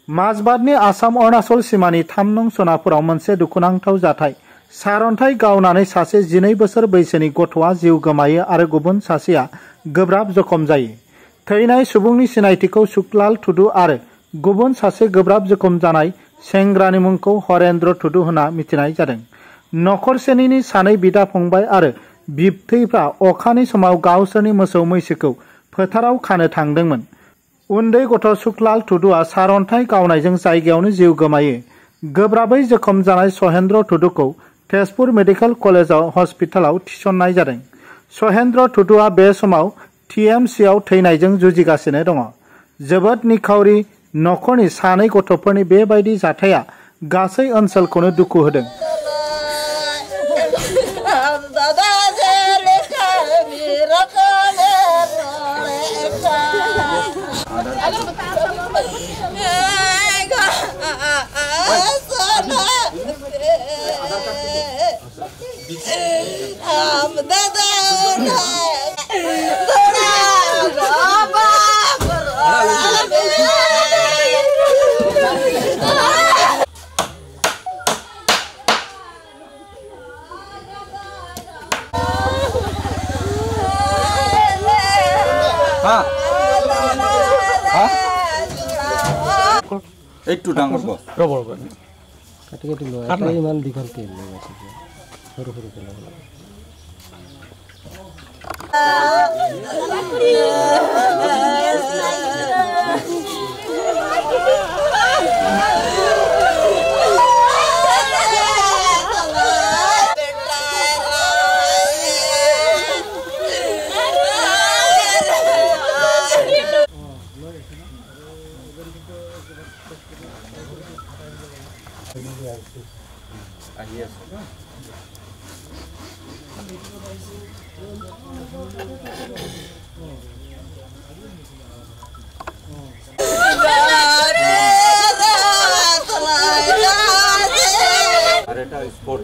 माजबादनि आसाम अरुणाचल सीमानि 3 नं सनापुराव मोनसे दुखुनांथाव जाथाय सारअन्थाइ गावनानै सासे 12 बोसोर बैसोनि गथ'आ जिउ गोमायो आरो गुबुन सासेया गोब्राब जखम जायो। थैनाय सुबुंनि सिनायथिखौ सुखलाल टुडू आरो गुबुन सासे गोब्राब जखम जानाय सेंग्रानि मुंखौ हरेन्द्र टुडू होनना मिथिनाय जादों। नखरसेनिनि सानै बिदा फंबाय आरो बिबथैफ्रा अखानि समाव गावसोरनि मोसौ मैसोखौ फोथाराव खानो थांदोंमोन। उन्दै गथ' सुखलाल टुडूआ सारअन्थाइ गावनायजों जायगायावनो जिउ गोमायो। गोब्राबै जखम जानाय सहेन्द्र टुडूखौ तेजपुर मेडिकेल कलेजाव हस्पिटालाव थिसननाय जादों। सहेन्द्र टुडूआ बे समाव टीएमसीआव थैनायजों जुजिगासिनो दङ। जोबोद निखावरि नखरनि सानै गथ'फोरनि बेबायदि जाथाया गासै ओनसोलखौनो दुखु होदों। একটু ডাঙৰ ক ৰবৰ কাটি কাটি লয় এটা ইমান দীঘল তেল লৈ আছে সৰু সৰু তেল আহি আছে এটা স্পট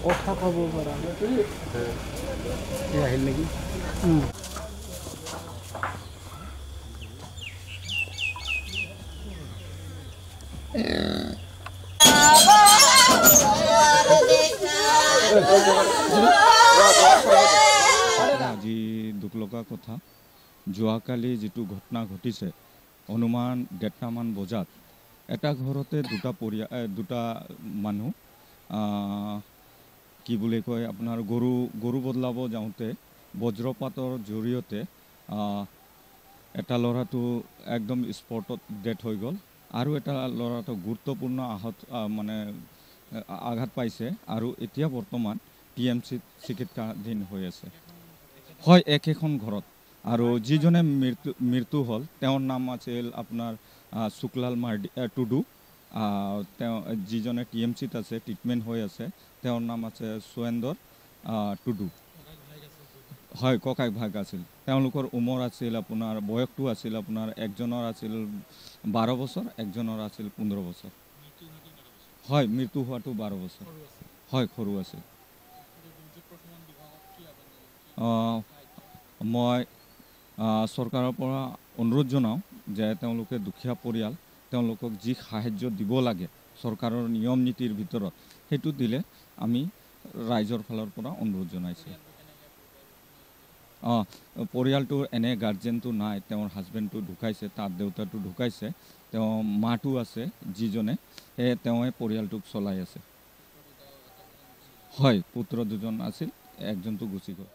কথা কব পাৰা আহিল নেকি আজি দুখ লগা কথা যোৱাকালি যেটো ঘটনা ঘটিছে অনুমান 1:30 মান বজাত এটা ঘৰতে দুটা মানুহ কি বুলি কয় আপোনাৰ গৰু বদলাব যাওঁতে বজ্ৰপাতৰ জৰিয়তে এটা ল'ৰাটো একদম স্পটত ডেথ হৈ গ'ল আৰু এটা ল'ৰাটো গুৰুত্বপূৰ্ণ আঘাত পাইছে আৰু এতিয়া বৰ্তমান টিএমসি চিকিৎসাধীন হৈ আছে। হয় একেখন ঘৰত আৰু যিজনে মৃত্যু হ'ল তেওঁৰ নাম আছিল আপোনাৰ সুখলাল টুডু যিজনে টিএমসিত আছে ট্ৰিটমেণ্ট হৈ আছে তেওঁৰ নাম আছে সহেন্দ্ৰ টুডু। হয় ককাই ভাগ আছিল তেওঁলোকৰ উমৰ আছিল আপোনাৰ বয়সটো আছিল আপোনাৰ একজনৰ আছিল 12 বছৰ একজনৰ আছিল 15 বছৰ। হয় মৃত্যু হোৱাটো 12 বছৰ হয় সৰু আছিল। মই চৰকাৰৰ পৰা অনুৰোধ জনাওঁ যে তেওঁলোকে দুখীয়া পৰিয়াল তেওঁলোকক যি সাহায্য দিব লাগে চৰকাৰৰ নিয়ম নীতিৰ ভিতৰত সেইটো দিলে আমি ৰাইজৰ ফালৰ পৰা অনুৰোধ জনাইছোঁ। পৰিয়ালটোৰ এনে গাৰ্জেনটো নাই তেওঁৰ হাজবেণ্ডটো ঢুকাইছে তাৰ দেউতাটো ঢুকাইছে তেওঁ মাটো আছে যিজনে তেওঁৱে পৰিয়ালটোক চলাই আছে। হয় পুত্ৰ দুজন আছিল একজনটো গুচি গ'ল।